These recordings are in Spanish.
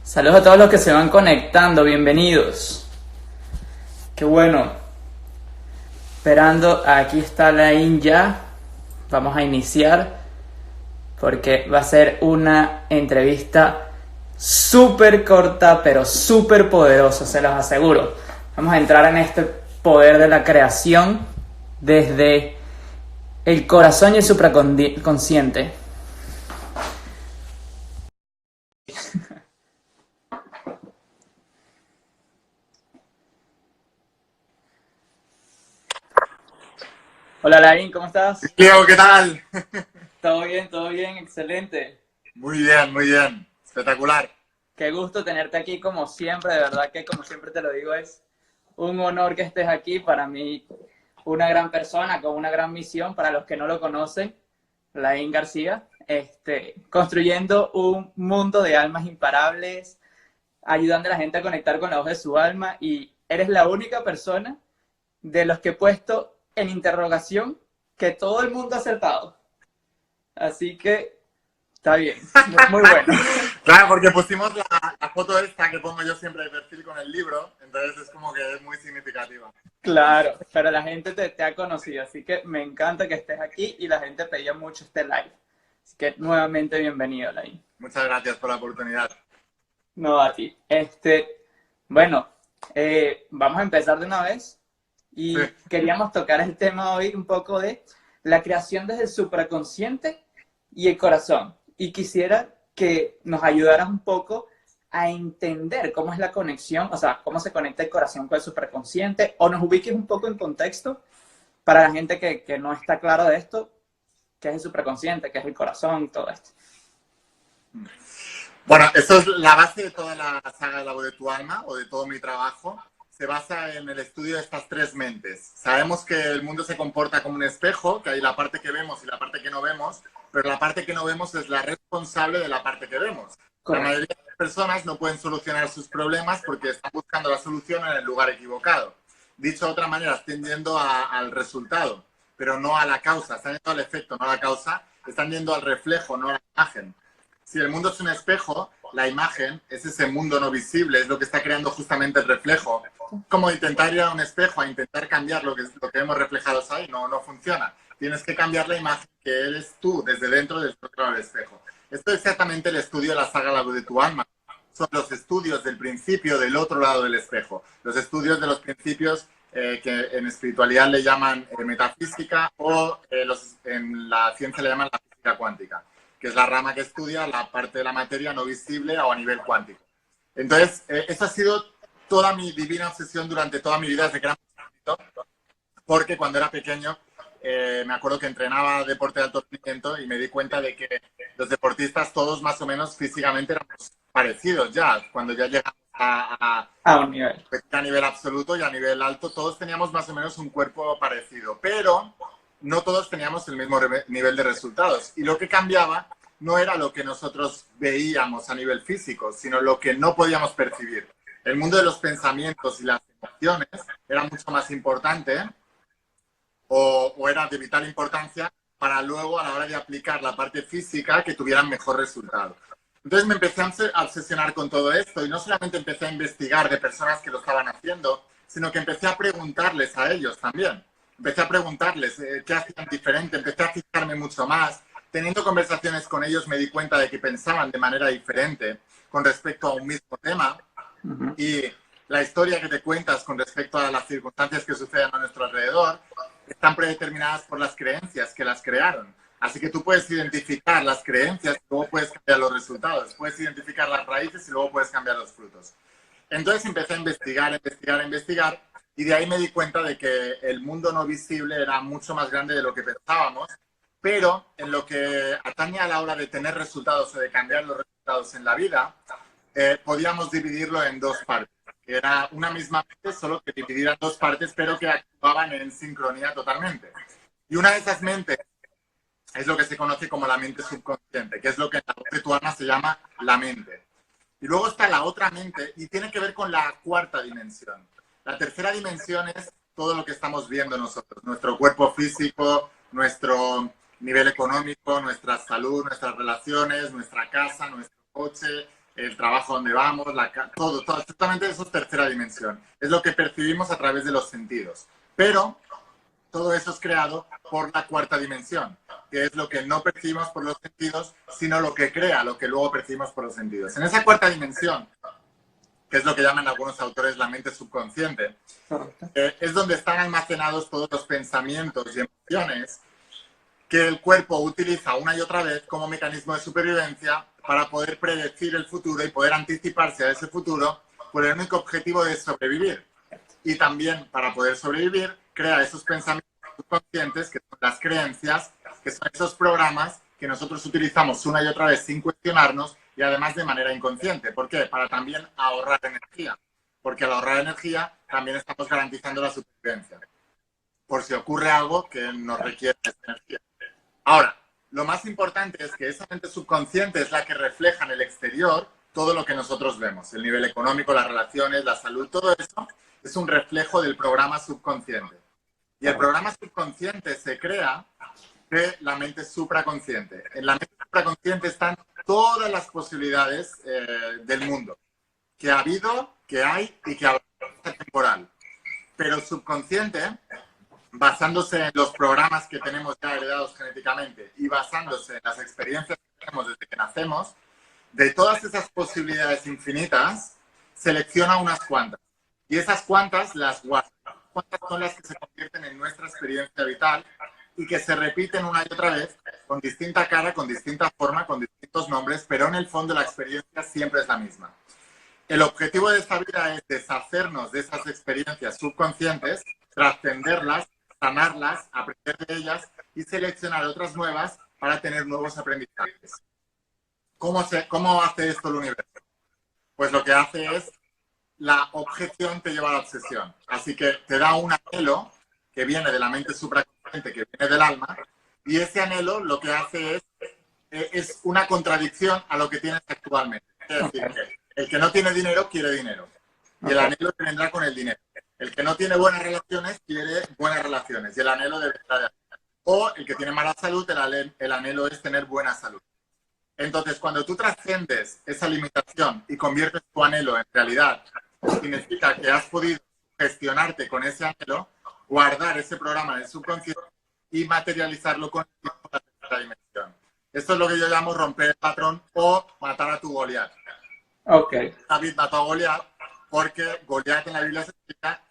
Saludos a todos los que se van conectando, bienvenidos. Qué bueno. Esperando, aquí está la ya. Vamos a iniciar porque va a ser una entrevista súper corta, pero súper poderosa, se los aseguro. Vamos a entrar en este poder de la creación desde el corazón y el supraconsciente. Hola Laín, ¿cómo estás? Diego, ¿qué tal? Todo bien, excelente. Muy bien, espectacular. Qué gusto tenerte aquí como siempre, de verdad que como siempre te lo digo, es un honor que estés aquí. Para mí, una gran persona con una gran misión, para los que no lo conocen, Laín García, construyendo un mundo de almas imparables, ayudando a la gente a conectar con la voz de su alma, y eres la única persona de los que he puesto en interrogación que todo el mundo ha acertado. Así que está bien, muy bueno. Claro, porque pusimos la foto esta que pongo yo siempre de perfil con el libro, entonces es como que es muy significativa. Claro, pero la gente te ha conocido, así que me encanta que estés aquí y la gente pedía mucho este live. Así que nuevamente bienvenido, Lain. Muchas gracias por la oportunidad. No, a ti. Bueno, vamos a empezar de una vez y Sí. queríamos tocar el tema hoy un poco de la creación desde el supraconsciente y el corazón. Y quisiera que nos ayudaras un poco a entender cómo es la conexión, o sea, cómo se conecta el corazón con el superconsciente, o nos ubiques un poco en contexto para la gente que no está clara de esto, qué es el superconsciente, qué es el corazón, todo esto. Bueno, esto es la base de toda la saga de La Voz de tu Alma, o de todo mi trabajo. Se basa en el estudio de estas tres mentes. Sabemos que el mundo se comporta como un espejo, que hay la parte que vemos y la parte que no vemos, pero la parte que no vemos es la responsable de la parte que vemos. La Correcto. mayoría de las personas no pueden solucionar sus problemas porque están buscando la solución en el lugar equivocado. Dicho de otra manera, están yendo al resultado, pero no a la causa. Están yendo al efecto, no a la causa. Están yendo al reflejo, no a la imagen. Si el mundo es un espejo, la imagen es ese mundo no visible, es lo que está creando justamente el reflejo. Como intentar ir a un espejo a intentar cambiar lo que vemos reflejados ahí, no funciona. Tienes que cambiar la imagen que eres tú desde dentro del otro lado del espejo. Esto es exactamente el estudio de la saga La Voz de tu Alma. Son los estudios del principio del otro lado del espejo. Los estudios de los principios que en espiritualidad le llaman metafísica o en la ciencia le llaman la física cuántica, que es la rama que estudia la parte de la materia no visible o a nivel cuántico. Entonces, esa ha sido toda mi divina obsesión durante toda mi vida desde que era pequeñito, porque cuando era pequeño me acuerdo que entrenaba deporte de alto rendimiento y me di cuenta de que los deportistas todos más o menos físicamente éramos parecidos ya. Cuando ya llegamos A un nivel. a nivel absoluto y a nivel alto, todos teníamos más o menos un cuerpo parecido, pero no todos teníamos el mismo nivel de resultados. Y lo que cambiaba no era lo que nosotros veíamos a nivel físico, sino lo que no podíamos percibir. El mundo de los pensamientos y las emociones era mucho más importante o era de vital importancia para luego a la hora de aplicar la parte física que tuvieran mejor resultado. Entonces me empecé a obsesionar con todo esto y no solamente empecé a investigar de personas que lo estaban haciendo, sino que empecé a preguntarles a ellos también. Empecé a preguntarles qué hacían diferente, empecé a fijarme mucho más. Teniendo conversaciones con ellos me di cuenta de que pensaban de manera diferente con respecto a un mismo tema. Y la historia que te cuentas con respecto a las circunstancias que suceden a nuestro alrededor están predeterminadas por las creencias que las crearon. Así que tú puedes identificar las creencias y luego puedes cambiar los resultados. Puedes identificar las raíces y luego puedes cambiar los frutos. Entonces empecé a investigar y de ahí me di cuenta de que el mundo no visible era mucho más grande de lo que pensábamos, pero en lo que atañe a la hora de tener resultados o de cambiar los resultados en la vida, podíamos dividirlo en dos partes. Era una misma mente, solo que dividida en dos partes, pero que actuaban en sincronía totalmente. Y una de esas mentes es lo que se conoce como la mente subconsciente, que es lo que en La Voz de tu Alma se llama la mente. Y luego está la otra mente y tiene que ver con la cuarta dimensión. La tercera dimensión es todo lo que estamos viendo nosotros, nuestro cuerpo físico, nuestro nivel económico, nuestra salud, nuestras relaciones, nuestra casa, nuestro coche, el trabajo donde vamos, todo, exactamente eso es tercera dimensión. Es lo que percibimos a través de los sentidos. Pero todo eso es creado por la cuarta dimensión, que es lo que no percibimos por los sentidos, sino lo que crea lo que luego percibimos por los sentidos. En esa cuarta dimensión, que es lo que llaman algunos autores la mente subconsciente, es donde están almacenados todos los pensamientos y emociones que el cuerpo utiliza una y otra vez como mecanismo de supervivencia para poder predecir el futuro y poder anticiparse a ese futuro por el único objetivo de sobrevivir. Y también, para poder sobrevivir, crea esos pensamientos subconscientes, que son las creencias, que son esos programas que nosotros utilizamos una y otra vez sin cuestionarnos y además de manera inconsciente. ¿Por qué? Para también ahorrar energía. Porque al ahorrar energía también estamos garantizando la supervivencia. Por si ocurre algo que nos requiere esa energía. Ahora, lo más importante es que esa mente subconsciente es la que refleja en el exterior todo lo que nosotros vemos. El nivel económico, las relaciones, la salud, todo eso es un reflejo del programa subconsciente. Y el programa subconsciente se crea de la mente supraconsciente. En la mente supraconsciente están todas las posibilidades del mundo que ha habido, que hay y que habrá temporal. Pero el subconsciente, basándose en los programas que tenemos ya heredados genéticamente y basándose en las experiencias que tenemos desde que nacemos, de todas esas posibilidades infinitas, selecciona unas cuantas. Y esas cuantas las guarda. Cuantas son las que se convierten en nuestra experiencia vital y que se repiten una y otra vez con distinta cara, con distinta forma, con distintos nombres, pero en el fondo la experiencia siempre es la misma. El objetivo de esta vida es deshacernos de esas experiencias subconscientes, trascenderlas, sanarlas, aprender de ellas y seleccionar otras nuevas para tener nuevos aprendizajes. ¿Cómo hace esto el universo? Pues lo que hace es la objeción te lleva a la obsesión. Así que te da un anhelo que viene de la mente supraconsciente, que viene del alma, y ese anhelo lo que hace es una contradicción a lo que tienes actualmente. Es decir, que el que no tiene dinero quiere dinero, y el anhelo que vendrá con el dinero. El que no tiene buenas relaciones quiere buenas relaciones, y el anhelo de verdad. O el que tiene mala salud, el anhelo es tener buena salud. Entonces, cuando tú trasciendes esa limitación y conviertes tu anhelo en realidad, significa que has podido gestionarte con ese anhelo, guardar ese programa en el subconsciente y materializarlo con el tiempo en la tercera dimensión. Esto es lo que yo llamo romper el patrón o matar a tu Goliat. David mató a Goliat porque Goliat en la Biblia se explica.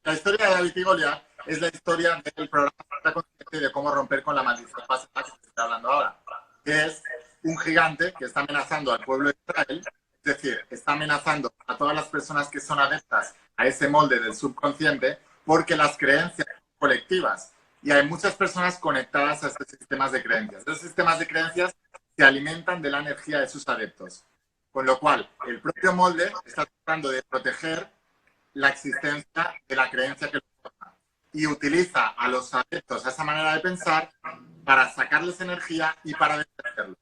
La historia de David y Goliat es la historia del programa consciente de cómo romper con la maldición pasada que se está hablando ahora, que es un gigante que está amenazando al pueblo de Israel, es decir, está amenazando a todas las personas que son adeptas a ese molde del subconsciente, porque las creencias son colectivas y hay muchas personas conectadas a estos sistemas de creencias. Esos sistemas de creencias se alimentan de la energía de sus adeptos, con lo cual el propio molde está tratando de proteger la existencia de la creencia que lo forma y utiliza a los adeptos a esa manera de pensar para sacarles energía y para defenderlos.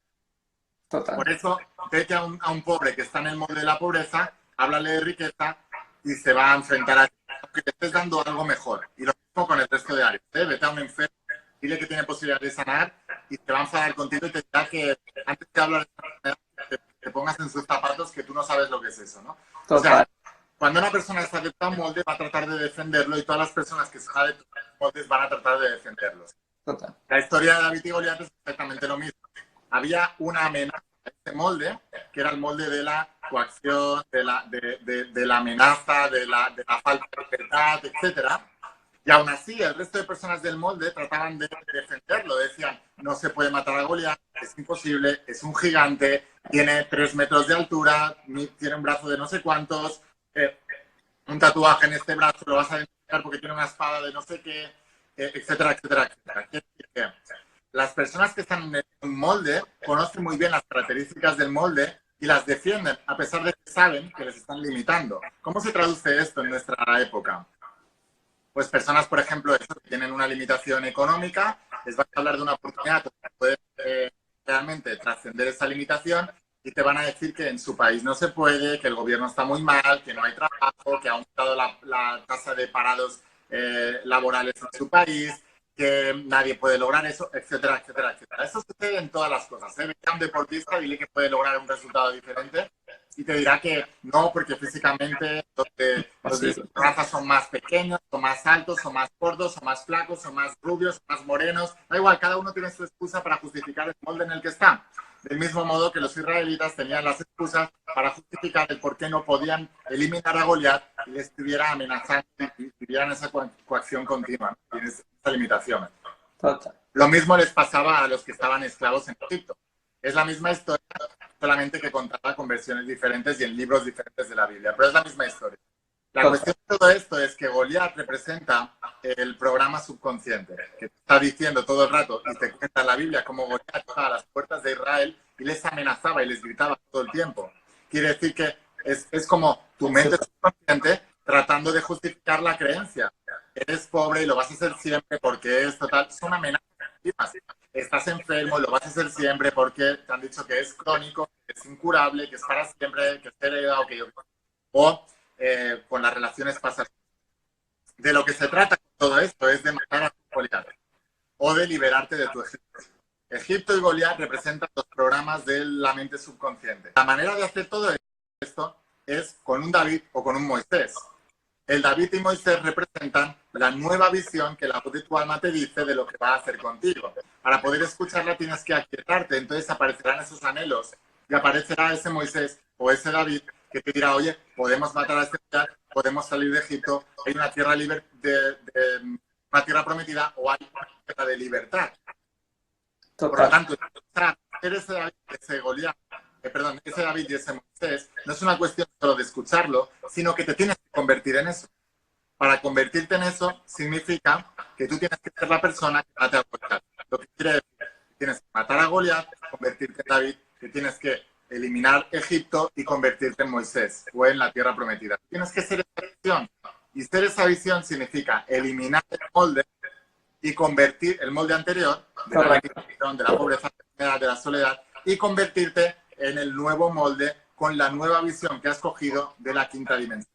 Total. Por eso, vete a un pobre que está en el molde de la pobreza, háblale de riqueza y se va a enfrentar a ti, aunque te estés dando algo mejor. Y lo mismo con el resto de áreas. Vete a un enfermo, dile que tiene posibilidad de sanar y te va a enfadar contigo y te dirá que antes de hablar de te pongas en sus zapatos, que tú no sabes lo que es eso, ¿no? Total. O sea, cuando una persona está adepta a un molde, va a tratar de defenderlo y todas las personas que están adeptas a moldes van a tratar de defenderlos. Total. La historia de David y Goliat es exactamente lo mismo. Había una amenaza a este molde, que era el molde de la coacción, de la amenaza, de la falta de libertad, etcétera. Y aún así, el resto de personas del molde trataban de defenderlo. Decían, no se puede matar a Goliat, es imposible, es un gigante, tiene 3 metros de altura, tiene un brazo de no sé cuántos, un tatuaje en este brazo, lo vas a identificar porque tiene una espada de no sé qué, etcétera, etcétera, etcétera. Las personas que están en un molde conocen muy bien las características del molde y las defienden, a pesar de que saben que les están limitando. ¿Cómo se traduce esto en nuestra época? Pues personas, por ejemplo, que tienen una limitación económica, les van a hablar de una oportunidad que puede realmente trascender esa limitación y te van a decir que en su país no se puede, que el gobierno está muy mal, que no hay trabajo, que ha aumentado la tasa de parados laborales en su país, que nadie puede lograr eso, etcétera, etcétera, etcétera. Eso sucede en todas las cosas. Ve a un deportista, dile que puede lograr un resultado diferente y te dirá que no, porque físicamente los de su raza son más pequeños, son más altos, son más gordos, son más flacos, son más rubios, son más morenos. Da igual, cada uno tiene su excusa para justificar el molde en el que está. Del mismo modo que los israelitas tenían las excusas para justificar el por qué no podían eliminar a Goliat y le estuviera amenazando y tuvieran esa coacción continua, ¿no? Y esa limitación. Total. Lo mismo les pasaba a los que estaban esclavos en Egipto. Es la misma historia, solamente que contada con versiones diferentes y en libros diferentes de la Biblia, pero es la misma historia. La cuestión de todo esto es que Goliat representa el programa subconsciente, que te está diciendo todo el rato y te cuenta en la Biblia cómo Goliat estaba a las puertas de Israel y les amenazaba y les gritaba todo el tiempo. Quiere decir que es como tu mente subconsciente tratando de justificar la creencia. Eres pobre y lo vas a hacer siempre porque es total. Son amenazas. Estás enfermo, lo vas a hacer siempre porque te han dicho que es crónico, que es incurable, que es para siempre, que es heredado, que yo... O con las relaciones pasadas. De lo que se trata con todo esto es de matar a tu Goliat o de liberarte de tu Egipto. Egipto y Goliat representan los programas de la mente subconsciente. La manera de hacer todo esto es con un David o con un Moisés. El David y Moisés representan la nueva visión que la voz de tu alma te dice de lo que va a hacer contigo. Para poder escucharla tienes que aquietarte, entonces aparecerán esos anhelos y aparecerá ese Moisés o ese David que te dirá, oye, podemos matar a este Goliat, podemos salir de Egipto, hay una tierra libre una tierra prometida o hay una tierra de libertad. Total. Por lo tanto, ese David, ese Goliat, ese David y ese Moisés, no es una cuestión solo de escucharlo, sino que te tienes que convertir en eso. Para convertirte en eso significa que tú tienes que ser la persona que mate a Goliat. Lo que quiere decir que tienes que matar a Goliat, convertirte en David, que tienes que eliminar Egipto y convertirte en Moisés o en la tierra prometida. Tienes que ser esa visión. Y ser esa visión significa eliminar el molde y convertir el molde anterior de la limitación, de la pobreza, de la soledad, y convertirte en el nuevo molde con la nueva visión que has cogido de la quinta dimensión.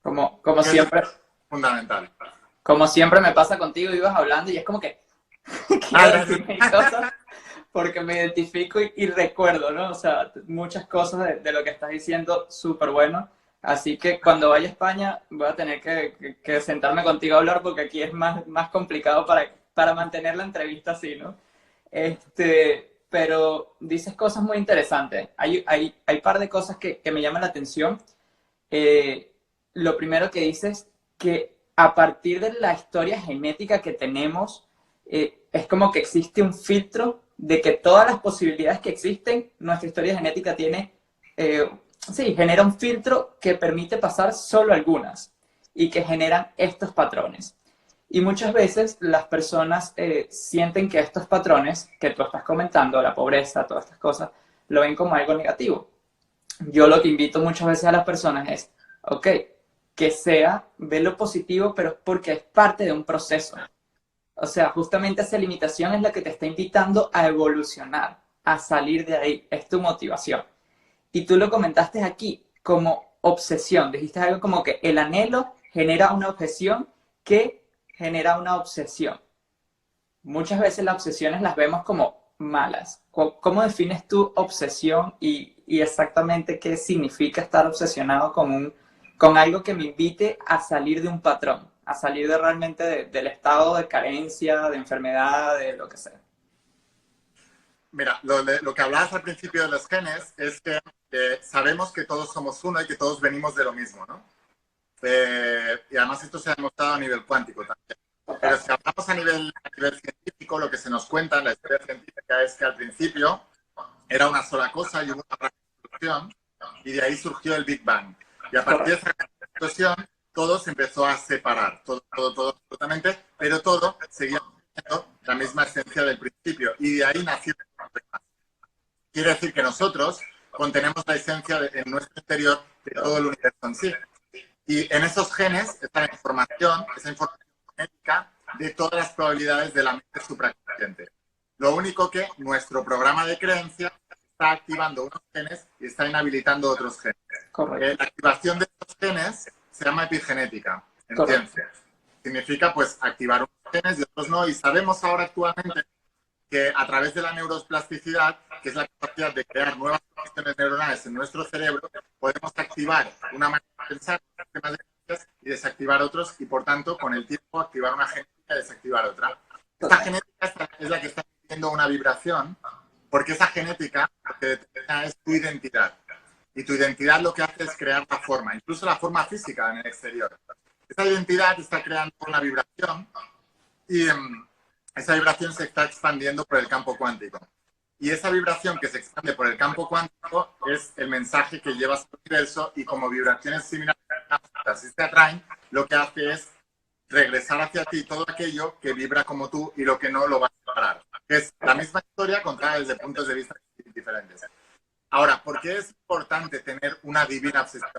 Como siempre. Es fundamental. Como siempre me pasa contigo, ibas hablando y es como que quiero decir mis cosas porque me identifico y recuerdo, ¿no? O sea, muchas cosas de lo que estás diciendo, súper bueno. Así que cuando vaya a España voy a tener que sentarme contigo a hablar porque aquí es más complicado para mantener la entrevista así, ¿no? Pero dices cosas muy interesantes. Hay par de cosas que me llaman la atención. Lo primero que dices que a partir de la historia genética que tenemos, es como que existe un filtro de que todas las posibilidades que existen, nuestra historia genética tiene, genera un filtro que permite pasar solo algunas y que generan estos patrones. Y muchas veces las personas sienten que estos patrones que tú estás comentando, la pobreza, todas estas cosas, lo ven como algo negativo. Yo lo que invito muchas veces a las personas es, ok, que ve lo positivo, pero es porque es parte de un proceso. O sea, justamente esa limitación es la que te está invitando a evolucionar, a salir de ahí, es tu motivación. Y tú lo comentaste aquí como obsesión, dijiste algo como que el anhelo genera una obsesión que genera una obsesión. Muchas veces las obsesiones las vemos como malas. ¿Cómo defines tu obsesión y exactamente qué significa estar obsesionado con algo que me invite a salir de un patrón, a salir realmente del estado de carencia, de enfermedad, de lo que sea? Mira, lo que hablabas al principio de los genes es que sabemos que todos somos uno y que todos venimos de lo mismo, ¿no? Y además esto se ha demostrado a nivel cuántico también. Pero si hablamos a nivel científico, lo que se nos cuenta en la historia científica es que al principio era una sola cosa y hubo una gran explosión y de ahí surgió el Big Bang. Y a partir de esa explosión todo se empezó a separar, todo absolutamente, pero todo seguía teniendo la misma esencia del principio y de ahí nació. Quiere decir que nosotros contenemos la esencia en nuestro interior de todo el universo en sí. Y en esos genes está la información, esa información genética de todas las probabilidades de la mente supraconsciente. Lo único que nuestro programa de creencia está activando unos genes y está inhabilitando otros genes. La activación de estos genes se llama epigenética en ciencias. Significa pues activar unos genes y otros no. Y sabemos ahora actualmente que a través de la neuroplasticidad, que es la capacidad de crear nuevas conexiones neuronales en nuestro cerebro, podemos activar una manera de pensar, sistemas de creencias, y desactivar otros, y por tanto, con el tiempo, activar una genética y desactivar otra. Esta genética es la que está haciendo una vibración, porque esa genética lo que determina es tu identidad. Y tu identidad lo que hace es crear la forma, incluso la forma física en el exterior. Esa identidad está creando una vibración y esa vibración se está expandiendo por el campo cuántico. Y esa vibración que se expande por el campo cuántico es el mensaje que llevas al universo, y como vibraciones similares si se atraen, lo que hace es regresar hacia ti todo aquello que vibra como tú y lo que no lo va a separar. Es la misma historia contada desde puntos de vista diferentes. Ahora, ¿por qué es importante tener una divina obsesión?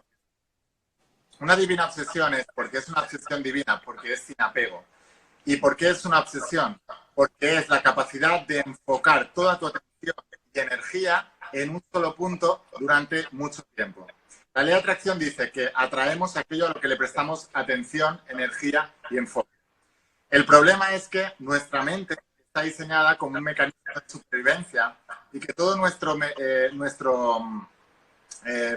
Una divina obsesión es porque es una obsesión divina, porque es sin apego. ¿Y por qué es una obsesión? Porque es la capacidad de enfocar toda tu atención y energía en un solo punto durante mucho tiempo. La ley de atracción dice que atraemos aquello a lo que le prestamos atención, energía y enfoque. El problema es que nuestra mente está diseñada como un mecanismo de supervivencia, y que todo nuestro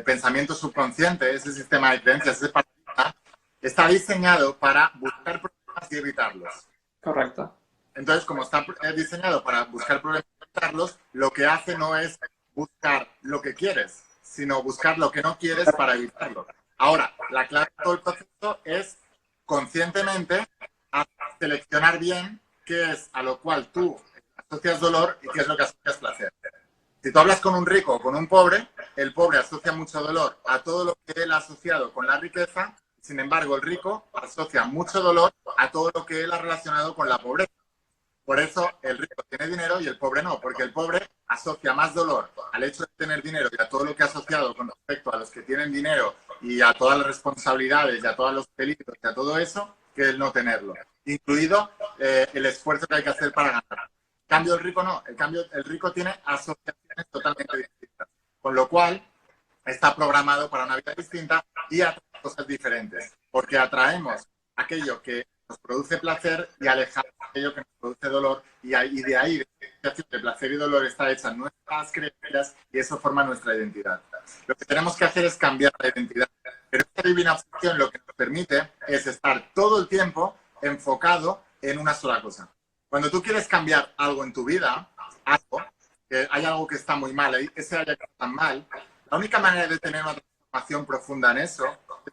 pensamiento subconsciente, ese sistema de creencias, ese paradigma, está diseñado para buscar problemas y evitarlos. Correcto. Entonces, como está diseñado para buscar problemas y evitarlos, lo que hace no es buscar lo que quieres, sino buscar lo que no quieres para evitarlo. Ahora, la clave de todo el proceso es conscientemente seleccionar bien qué es a lo cual tú asocias dolor y qué es lo que asocias placer. Si tú hablas con un rico o con un pobre, el pobre asocia mucho dolor a todo lo que él ha asociado con la riqueza. Sin embargo, el rico asocia mucho dolor a todo lo que él ha relacionado con la pobreza. Por eso el rico tiene dinero y el pobre no, porque el pobre asocia más dolor al hecho de tener dinero y a todo lo que ha asociado con respecto a los que tienen dinero y a todas las responsabilidades y a todos los peligros y a todo eso, que el no tenerlo, incluido el esfuerzo que hay que hacer para ganar. En cambio, el rico no. El rico tiene asociaciones totalmente distintas, con lo cual está programado para una vida distinta y atrae cosas diferentes, porque atraemos aquello que nos produce placer y alejamos aquello que nos produce dolor, y de ahí de placer y dolor está hecha nuestras creencias, y eso forma nuestra identidad. Lo que tenemos que hacer es cambiar la identidad, pero esta divina obsesión lo que nos permite es estar todo el tiempo enfocado en una sola cosa. Cuando tú quieres cambiar algo en tu vida, que hay algo que está muy mal, ese haya que está mal, la única manera de tener una transformación profunda en eso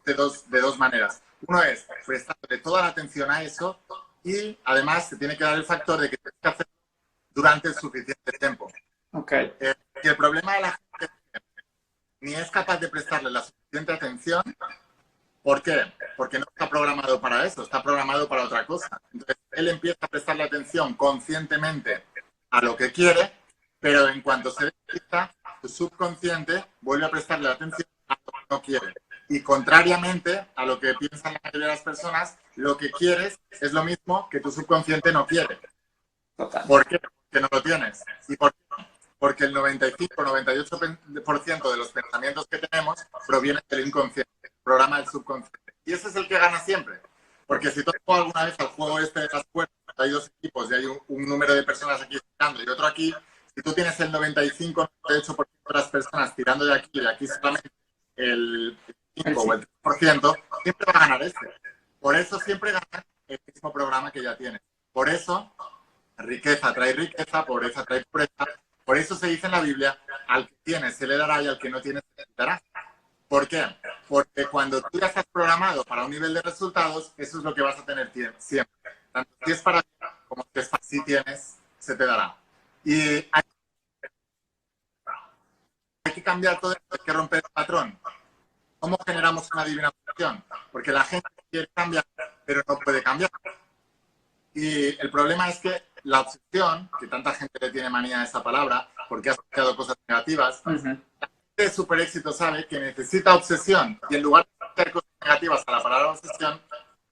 es de dos maneras. Uno es prestarle toda la atención a eso, y además se tiene que dar el factor de que tienes que hacerlo durante el suficiente tiempo. Okay. Y el problema de la gente es que ni es capaz de prestarle la suficiente atención. ¿Por qué? Porque no está programado para eso, está programado para otra cosa. Entonces, él empieza a prestarle atención conscientemente a lo que quiere, pero en cuanto se despierta, su subconsciente vuelve a prestarle atención a lo que no quiere. Y contrariamente a lo que piensan la mayoría de las personas, lo que quieres es lo mismo que tu subconsciente no quiere. Total. ¿Por qué? Porque no lo tienes. ¿Y por qué? Porque el 95-98% de los pensamientos que tenemos provienen del inconsciente, del programa del subconsciente. Y ese es el que gana siempre. Porque si tú has jugado alguna vez al juego este de las puertas, hay dos equipos y hay un número de personas aquí tirando y otro aquí, si tú tienes el 95-98% de las personas tirando de aquí solamente el 5 o el 3%, siempre va a ganar este. Por eso siempre gana el mismo programa que ya tienes. Por eso, riqueza trae riqueza, pobreza trae pobreza. Por eso se dice en la Biblia, al que tiene se le dará y al que no tiene se le quitará. ¿Por qué? Porque cuando tú ya estás programado para un nivel de resultados, eso es lo que vas a tener siempre. Tanto si es para ti como si tienes, se te dará. Y hay que cambiar todo esto, hay que romper el patrón. ¿Cómo generamos una divina obsesión? Porque la gente quiere cambiar, pero no puede cambiar. Y el problema es que la obsesión, que tanta gente le tiene manía a esa palabra, porque ha asociado cosas negativas, la gente de super éxito sabe que necesita obsesión, y en lugar de hacer cosas negativas a la palabra obsesión,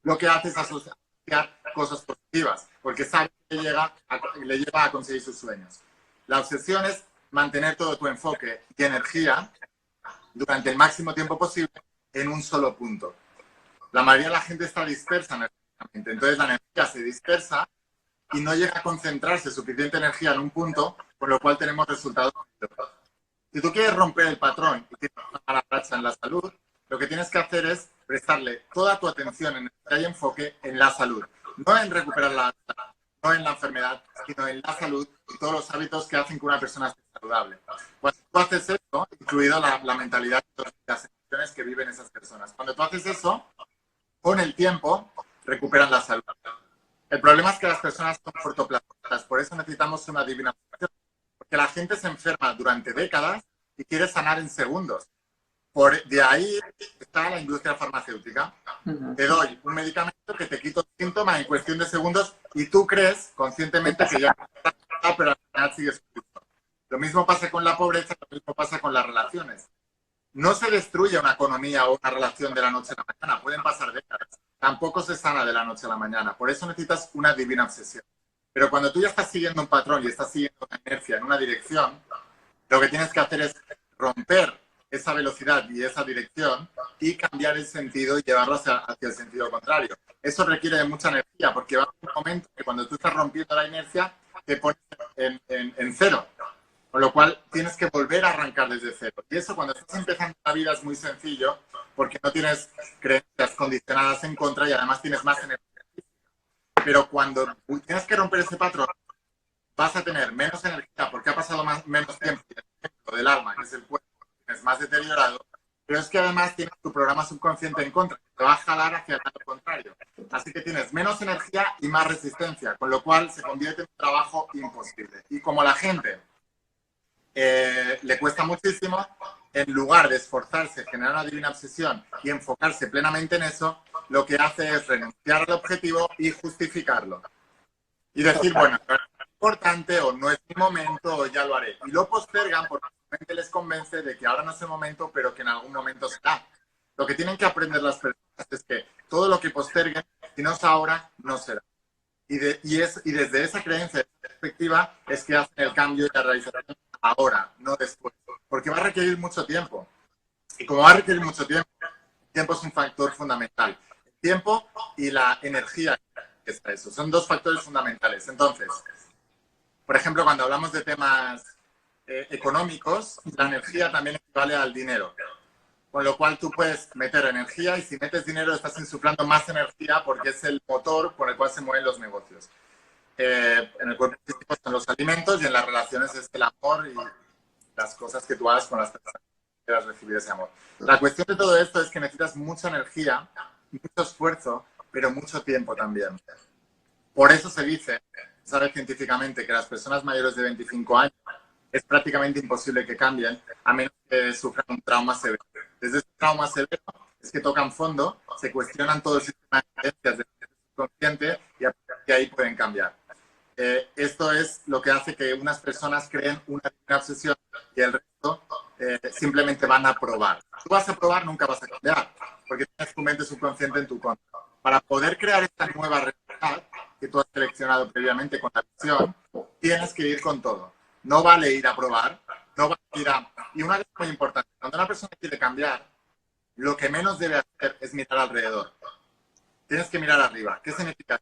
lo que hace es asociar cosas positivas, porque sabe que le lleva a conseguir sus sueños. La obsesión es mantener todo tu enfoque y energía durante el máximo tiempo posible en un solo punto. La mayoría de la gente está dispersa energéticamente, entonces la energía se dispersa y no llega a concentrarse suficiente energía en un punto, con lo cual tenemos resultados. Si tú quieres romper el patrón y tienes una mala racha en la salud, lo que tienes que hacer es prestarle toda tu atención, energía y enfoque en la salud. No en recuperar no en la enfermedad, sino en la salud y todos los hábitos que hacen que una persona esté saludable. Cuando tú haces eso, incluido la mentalidad y las emociones que viven esas personas, cuando tú haces eso, con el tiempo, recuperan la salud. El problema es que las personas son cortoplacistas, por eso necesitamos una divina solución. Porque la gente se enferma durante décadas y quiere sanar en segundos. De ahí está la industria farmacéutica. Te doy un medicamento que te quita el síntoma en cuestión de segundos y tú crees conscientemente que ya está, pero al final sigues sufriendo. Lo mismo pasa con la pobreza, lo mismo pasa con las relaciones. No se destruye una economía o una relación de la noche a la mañana, pueden pasar décadas. Tampoco se sana de la noche a la mañana, por eso necesitas una divina obsesión. Pero cuando tú ya estás siguiendo un patrón y estás siguiendo una inercia en una dirección, lo que tienes que hacer es romper esa velocidad y esa dirección y cambiar el sentido y llevarlo hacia el sentido contrario. Eso requiere de mucha energía porque va a haber un momento que cuando tú estás rompiendo la inercia te pones en cero. Con lo cual tienes que volver a arrancar desde cero. Y eso cuando estás empezando la vida es muy sencillo porque no tienes creencias condicionadas en contra y además tienes más energía. Pero cuando tienes que romper ese patrón, vas a tener menos energía porque ha pasado menos tiempo del alma, que es el cuerpo, tienes más deteriorado, pero es que además tienes tu programa subconsciente en contra, que te va a jalar hacia el lado contrario. Así que tienes menos energía y más resistencia, con lo cual se convierte en un trabajo imposible. Y como la gente le cuesta muchísimo, en lugar de esforzarse, generar una divina obsesión y enfocarse plenamente en eso, lo que hace es renunciar al objetivo y justificarlo. Y decir, bueno, no es importante o no es mi momento o ya lo haré. Y lo postergan porque la gente les convence de que ahora no es el momento, pero que en algún momento será. Lo que tienen que aprender las personas es que todo lo que posterguen, si no es ahora, no será. Y desde esa creencia, esa perspectiva, es que hacen el cambio y la realización ahora, no después. Porque va a requerir mucho tiempo. Y como va a requerir mucho tiempo, el tiempo es un factor fundamental. El tiempo y la energía que está eso. Son dos factores fundamentales. Entonces, por ejemplo, cuando hablamos de temas económicos, la energía también equivale al dinero. Con lo cual tú puedes meter energía y si metes dinero estás insuflando más energía porque es el motor por el cual se mueven los negocios. En el cuerpo físico son los alimentos y en las relaciones es el amor y las cosas que tú hagas con las personas que quieras recibir ese amor. La cuestión de todo esto es que necesitas mucha energía, mucho esfuerzo, pero mucho tiempo también. Por eso se dice, sabe científicamente, que las personas mayores de 25 años es prácticamente imposible que cambien a menos que sufran un trauma severo. Desde ese trauma severo es que tocan fondo, se cuestionan todo el sistema de creencias del subconsciente y a partir de ahí pueden cambiar. Esto es lo que hace que unas personas creen una obsesión y el resto simplemente van a probar. Tú vas a probar, nunca vas a cambiar, porque tienes tu mente subconsciente en tu contra. Para poder crear esta nueva realidad que tú has seleccionado previamente con la visión, tienes que ir con todo. No vale ir a probar, no vale ir a... Y una cosa muy importante, cuando una persona quiere cambiar, lo que menos debe hacer es mirar alrededor. Tienes que mirar arriba. ¿Qué significa?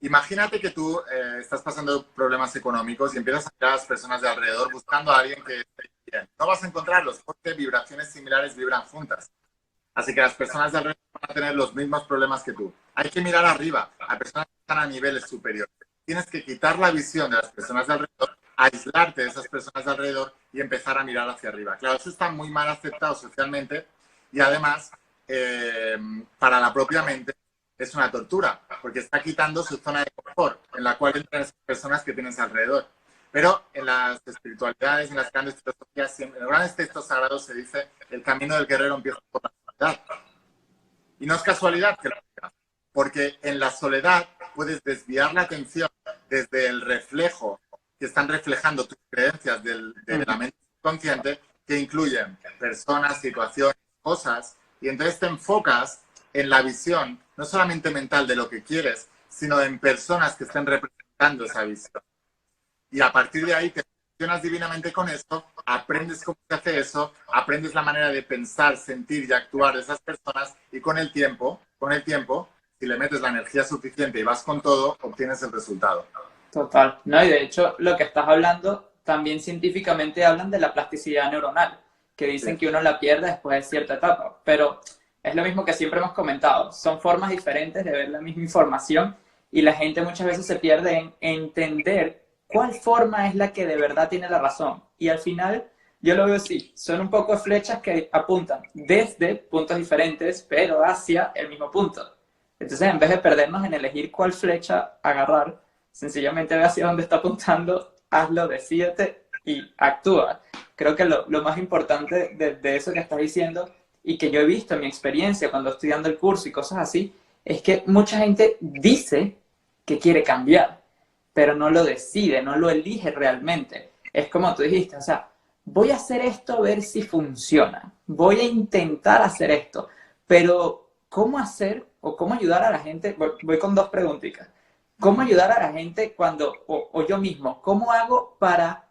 Imagínate que tú estás pasando problemas económicos y empiezas a mirar a las personas de alrededor buscando a alguien que esté bien. No vas a encontrarlos porque vibraciones similares vibran juntas. Así que las personas de alrededor van a tener los mismos problemas que tú. Hay que mirar arriba, a personas que están a niveles superiores. Tienes que quitar la visión de las personas de alrededor, aislarte de esas personas de alrededor y empezar a mirar hacia arriba. Claro, eso está muy mal aceptado socialmente y además para la propia mente es una tortura, porque está quitando su zona de confort, en la cual entran esas personas que tienes alrededor. Pero en las espiritualidades, en las grandes filosofías, en los grandes textos sagrados se dice el camino del guerrero empieza por la soledad. Y no es casualidad que lo digas, porque en la soledad puedes desviar la atención desde el reflejo que están reflejando tus creencias de la mente consciente, que incluyen personas, situaciones, cosas, y entonces te enfocas en la visión, no solamente mental de lo que quieres, sino en personas que estén representando esa visión. Y a partir de ahí te relacionas divinamente con eso, aprendes cómo se hace eso, aprendes la manera de pensar, sentir y actuar de esas personas y con el tiempo, si le metes la energía suficiente y vas con todo, obtienes el resultado. Total. No, y de hecho, lo que estás hablando, también científicamente hablan de la plasticidad neuronal, que dicen Sí. que uno la pierde después de cierta etapa. Pero es lo mismo que siempre hemos comentado. Son formas diferentes de ver la misma información y la gente muchas veces se pierde en entender cuál forma es la que de verdad tiene la razón. Y al final, yo lo veo así. Son un poco flechas que apuntan desde puntos diferentes, pero hacia el mismo punto. Entonces, en vez de perdernos en elegir cuál flecha agarrar, sencillamente ve hacia dónde está apuntando, hazlo, decídete y actúa. Creo que lo más importante de eso que estás diciendo y que yo he visto en mi experiencia cuando estoy dando el curso y cosas así, es que mucha gente dice que quiere cambiar, pero no lo decide, no lo elige realmente. Es como tú dijiste, o sea, voy a hacer esto a ver si funciona, voy a intentar hacer esto, pero ¿cómo hacer o cómo ayudar a la gente? Voy con dos preguntitas. ¿Cómo ayudar a la gente cuando, o yo mismo, cómo hago para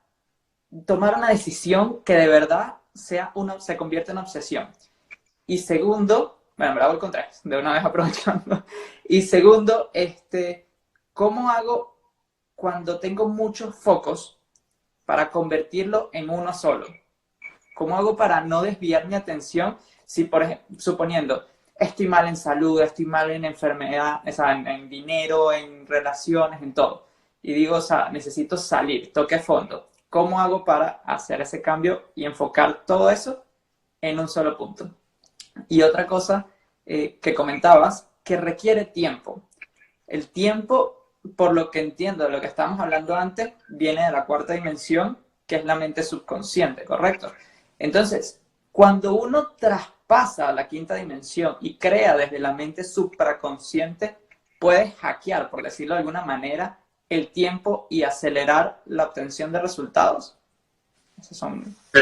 tomar una decisión que de verdad se convierta en obsesión? Y segundo, bueno, me la voy con tres, de una vez aprovechando. Y segundo, ¿cómo hago cuando tengo muchos focos para convertirlo en uno solo? ¿Cómo hago para no desviar mi atención si, por ejemplo, suponiendo, estoy mal en salud, estoy mal en enfermedad, o sea, en dinero, en relaciones, en todo? Y digo, o sea, necesito salir, toque fondo. ¿Cómo hago para hacer ese cambio y enfocar todo eso en un solo punto? Y otra cosa que comentabas, que requiere tiempo. El tiempo, por lo que entiendo de lo que estábamos hablando antes, viene de la cuarta dimensión, que es la mente subconsciente, ¿correcto? Entonces, cuando uno traspasa a la quinta dimensión y crea desde la mente supraconsciente, puedes hackear, por decirlo de alguna manera, el tiempo y acelerar la obtención de resultados. Esos son... Sí.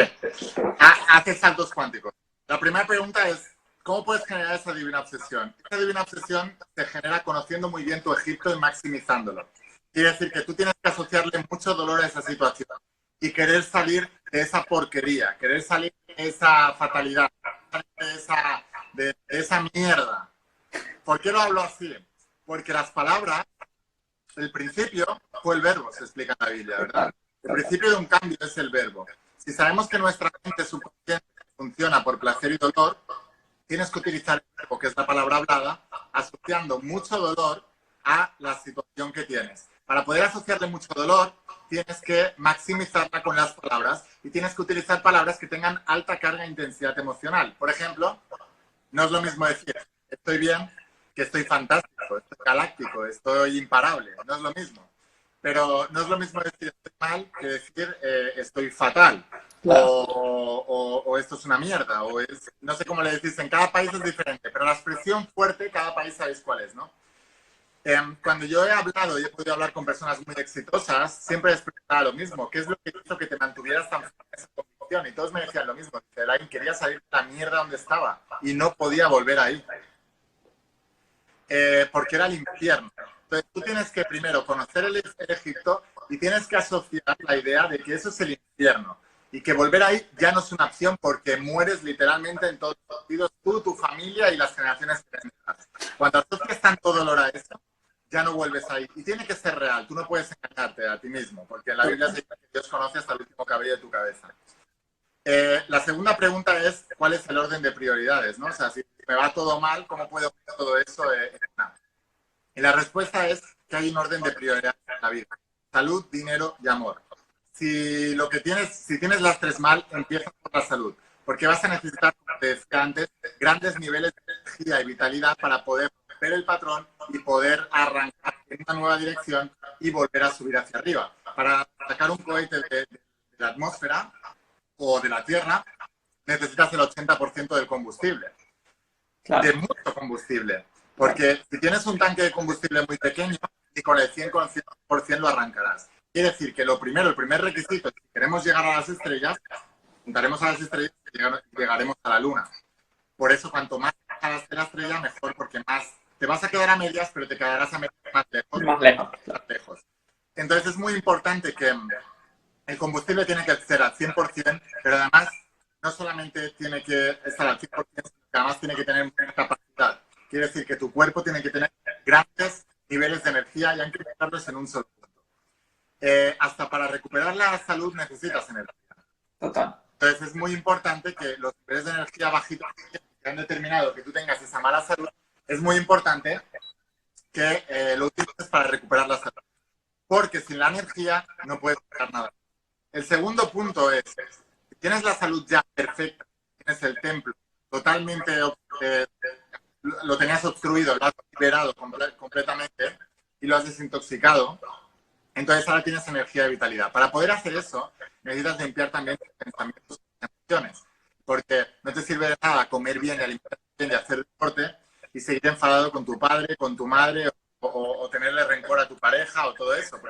Hace saltos cuánticos. La primera pregunta es, ¿cómo puedes generar esa divina obsesión? Esa divina obsesión se genera conociendo muy bien tu Egipto y maximizándolo. Quiere decir que tú tienes que asociarle mucho dolor a esa situación y querer salir de esa porquería, querer salir de esa fatalidad, de esa mierda. ¿Por qué lo hablo así? Porque las palabras, el principio fue el verbo, se explica en la Biblia, ¿verdad? El principio de un cambio es el verbo. Si sabemos que nuestra mente subconsciente funciona por placer y dolor, tienes que utilizar el verbo, que es la palabra hablada, asociando mucho dolor a la situación que tienes. Para poder asociarle mucho dolor, tienes que maximizarla con las palabras y tienes que utilizar palabras que tengan alta carga e intensidad emocional. Por ejemplo, no es lo mismo decir estoy bien que estoy fantástico, estoy galáctico, estoy imparable. No es lo mismo. Pero no es lo mismo decir estoy mal que decir estoy fatal. Claro. O esto es una mierda. No sé cómo le decís, en cada país es diferente. Pero la expresión fuerte, cada país sabéis cuál es, ¿no? Cuando yo he hablado y he podido hablar con personas muy exitosas, siempre les preguntaba lo mismo. ¿Qué es lo que hizo que te mantuvieras tan fuerte en esa convicción? Y todos me decían lo mismo. Elaine quería salir de la mierda donde estaba y no podía volver ahí. Porque era el infierno. Entonces tú tienes que primero conocer el Egipto y tienes que asociar la idea de que eso es el infierno y que volver ahí ya no es una opción porque mueres literalmente en todos los sentidos, tú, tu familia y las generaciones que vendrán. Cuando asocias tanto dolor a eso, ya no vuelves ahí. Y tiene que ser real, tú no puedes engañarte a ti mismo, porque en la Biblia se dice que Dios conoce hasta el último cabello de tu cabeza. La segunda pregunta es, ¿cuál es el orden de prioridades? ¿No? O sea, si me va todo mal, ¿cómo puedo poner todo eso en una? Y la respuesta es que hay un orden de prioridades en la vida. Salud, dinero y amor. Si tienes las tres mal, empieza por la salud. Porque vas a necesitar, como te decía antes, grandes niveles de energía y vitalidad para poder romper el patrón y poder arrancar en una nueva dirección y volver a subir hacia arriba. Para sacar un cohete de la atmósfera o de la Tierra, necesitas el 80% del combustible. Claro. De mucho combustible. Porque si tienes un tanque de combustible muy pequeño, y con el 100% lo arrancarás. Quiere decir que el primer requisito, si queremos llegar a las estrellas, juntaremos a las estrellas y llegaremos a la Luna. Por eso, cuanto más alejas de la estrella, mejor, porque más te vas a quedar a medias, pero te quedarás a medias más lejos. Más lejos. Más lejos. Entonces, es muy importante que el combustible tiene que ser al 100%, pero además no solamente tiene que estar al 100%, sino que además tiene que tener mucha capacidad. Quiere decir que tu cuerpo tiene que tener grandes niveles de energía y hay que meterlos en un solo punto. hasta para recuperar la salud necesitas energía. Total. Entonces es muy importante que los niveles de energía bajitos que han determinado que tú tengas esa mala salud, es muy importante que lo utilices para recuperar la salud. Porque sin la energía no puedes hacer nada. El segundo punto es, si tienes la salud ya perfecta, tienes el templo totalmente, lo tenías obstruido, lo has liberado completamente y lo has desintoxicado, entonces ahora tienes energía y vitalidad. Para poder hacer eso, necesitas limpiar también tus pensamientos y emociones, porque no te sirve de nada comer bien y alimentarte bien y hacer deporte y seguir enfadado con tu padre, con tu madre o tenerle rencor a tu pareja o todo eso.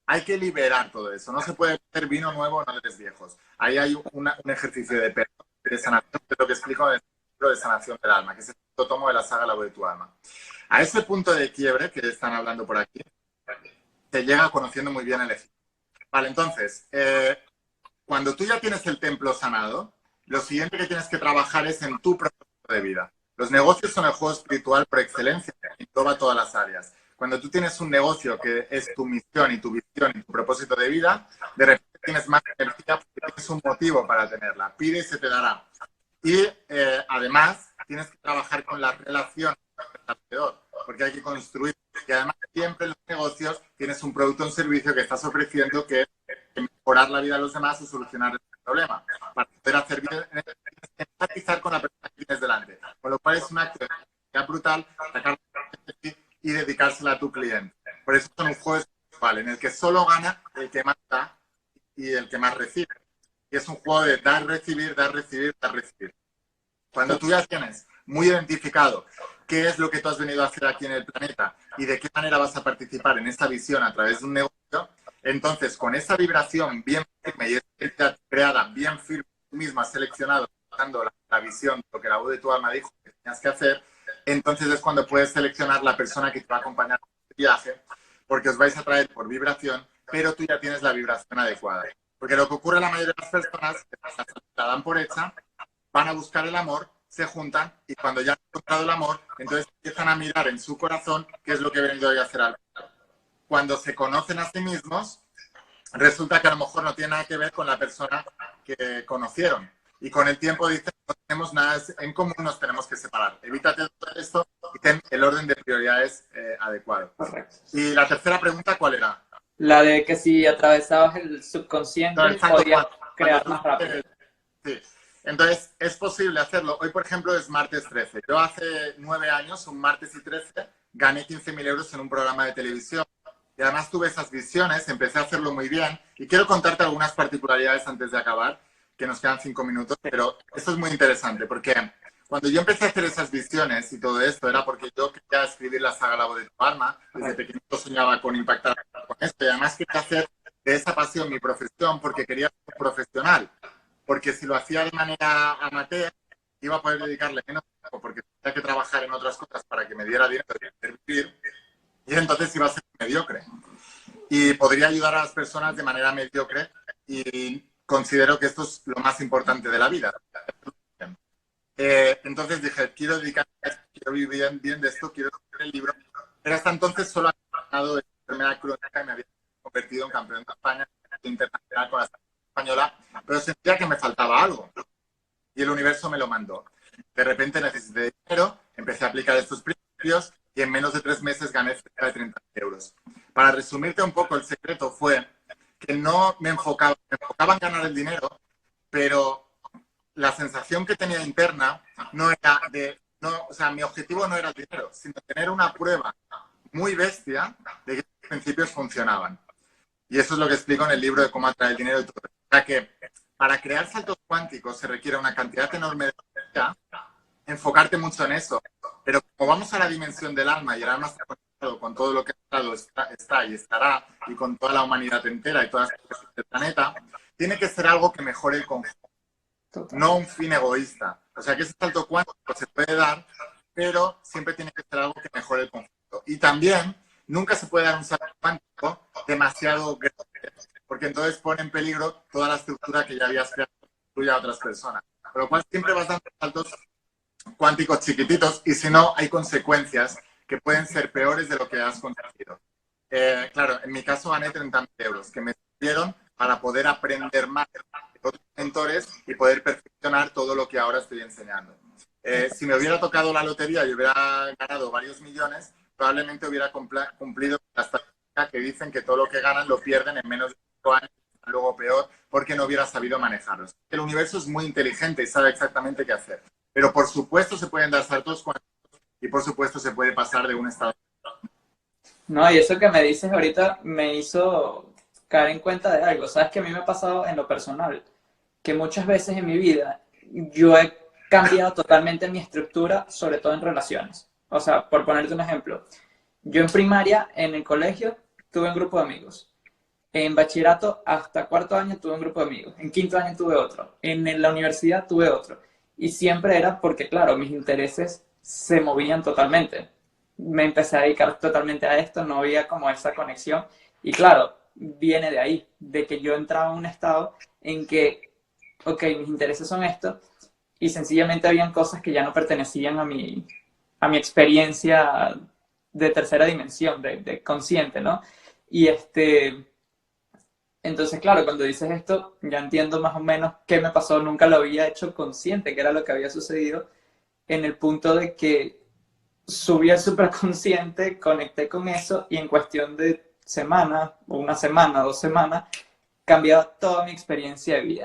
Hay que liberar todo eso. No se puede hacer vino nuevo en odres viejos. Ahí hay un ejercicio de perdón, de sanación, que es lo que explico en el libro de sanación del alma, que es el tomo de la saga La voz de tu alma. A ese punto de quiebre que están hablando por aquí, te llega conociendo muy bien el efecto. Vale, entonces, cuando tú ya tienes el templo sanado, lo siguiente que tienes que trabajar es en tu propósito de vida. Los negocios son el juego espiritual por excelencia, que engloba todas las áreas. Cuando tú tienes un negocio que es tu misión y tu visión y tu propósito de vida, de repente tienes más energía porque tienes un motivo para tenerla. Pide y se te dará. Y además tienes que trabajar con la relación con el alrededor, porque hay que construir. Y además siempre en los negocios tienes un producto o un servicio que estás ofreciendo que es mejorar la vida de los demás o solucionar el problema. Para poder hacer bien, tienes que empatizar con la persona que tienes delante. Con lo cual es un acto de energía brutal sacar y dedicársela a tu cliente. Por eso es un juego espiritual en el que solo gana el que más da y el que más recibe. Y es un juego de dar, recibir, dar, recibir, dar, recibir. Cuando tú ya tienes muy identificado qué es lo que tú has venido a hacer aquí en el planeta y de qué manera vas a participar en esa visión a través de un negocio, entonces con esa vibración bien firme y esa creada bien firme, tú misma has seleccionado, dando la visión, lo que la voz de tu alma dijo que tenías que hacer, entonces es cuando puedes seleccionar la persona que te va a acompañar en este viaje, porque os vais a traer por vibración, pero tú ya tienes la vibración adecuada. Porque lo que ocurre a la mayoría de las personas es que la dan por hecha, van a buscar el amor, se juntan y cuando ya han encontrado el amor, entonces empiezan a mirar en su corazón qué es lo que he venido hoy a hacer al mundo. Cuando se conocen a sí mismos, resulta que a lo mejor no tiene nada que ver con la persona que conocieron. Y con el tiempo dicen, no tenemos nada en común, nos tenemos que separar. Evítate todo esto y ten el orden de prioridades adecuado. Correcto. Y la tercera pregunta, ¿cuál era? La de que si atravesabas el subconsciente podías crear más rápido. Sí. Entonces, es posible hacerlo. Hoy, por ejemplo, es martes 13. Yo hace 9 años, un martes y 13, gané 15.000 euros en un programa de televisión. Y además tuve esas visiones, empecé a hacerlo muy bien. Y quiero contarte algunas particularidades antes de acabar, que nos quedan 5 minutos. Pero esto es muy interesante, porque cuando yo empecé a hacer esas visiones y todo esto, era porque yo quería escribir la saga La voz de tu alma. Desde pequeñito soñaba con impactar con esto. Y además quería hacer de esa pasión mi profesión, porque quería ser profesional. Porque si lo hacía de manera amateur, iba a poder dedicarle menos tiempo, porque tenía que trabajar en otras cosas para que me diera dinero y poder vivir, y entonces iba a ser mediocre. Y podría ayudar a las personas de manera mediocre, y considero que esto es lo más importante de la vida. Entonces dije, quiero dedicarme a esto, quiero vivir bien de esto, quiero escribir el libro. Pero hasta entonces solo había ganado de enfermedad crónica y me había convertido en campeón de España internacional con la española, pero sentía que me faltaba algo y el universo me lo mandó. De repente necesité dinero, empecé a aplicar estos principios y en menos de 3 meses gané cerca de 30 euros. Para resumirte un poco, el secreto fue que no me enfocaba en ganar el dinero, pero la sensación que tenía interna no era o sea, mi objetivo no era el dinero, sino tener una prueba muy bestia de que los principios funcionaban. Y eso es lo que explico en el libro de cómo atraer el dinero y todo. O sea que para crear saltos cuánticos se requiere una cantidad enorme de energía, enfocarte mucho en eso. Pero como vamos a la dimensión del alma y el alma está conectado con todo lo que está y estará, y con toda la humanidad entera y todas las cosas del planeta, tiene que ser algo que mejore el conjunto, no un fin egoísta. O sea que ese salto cuántico se puede dar, pero siempre tiene que ser algo que mejore el conjunto. Y también nunca se puede dar un salto cuántico demasiado grande, porque entonces pone en peligro toda la estructura que ya habías creado tuya a otras personas. Por lo cual siempre vas dando saltos cuánticos chiquititos y si no hay consecuencias que pueden ser peores de lo que has conseguido. Claro, en mi caso gané 30.000 euros, que me sirvieron para poder aprender más de otros mentores y poder perfeccionar todo lo que ahora estoy enseñando. Si me hubiera tocado la lotería y hubiera ganado varios millones, probablemente hubiera cumplido la estadística que dicen que todo lo que ganan lo pierden en menos de 5 años, luego peor, porque no hubiera sabido manejarlos. El universo es muy inteligente y sabe exactamente qué hacer. Pero por supuesto se pueden dar saltos y por supuesto se puede pasar de un estado. No, y eso que me dices ahorita me hizo caer en cuenta de algo. Sabes que a mí me ha pasado en lo personal, que muchas veces en mi vida yo he cambiado totalmente mi estructura, sobre todo en relaciones. O sea, por ponerte un ejemplo, yo en primaria, en el colegio, tuve un grupo de amigos. En bachillerato, hasta cuarto año, tuve un grupo de amigos. En quinto año tuve otro. En la universidad tuve otro. Y siempre era porque, claro, mis intereses se movían totalmente. Me empecé a dedicar totalmente a esto, no había como esa conexión. Y claro, viene de ahí, de que yo entraba en un estado en que, ok, mis intereses son estos, y sencillamente habían cosas que ya no pertenecían a mi experiencia de tercera dimensión, de consciente, ¿no? Y entonces, claro, cuando dices esto, ya entiendo más o menos qué me pasó, nunca lo había hecho consciente, que era lo que había sucedido, en el punto de que subí al superconsciente, conecté con eso y en cuestión de semanas, o una semana, 2 semanas, cambiaba toda mi experiencia de vida.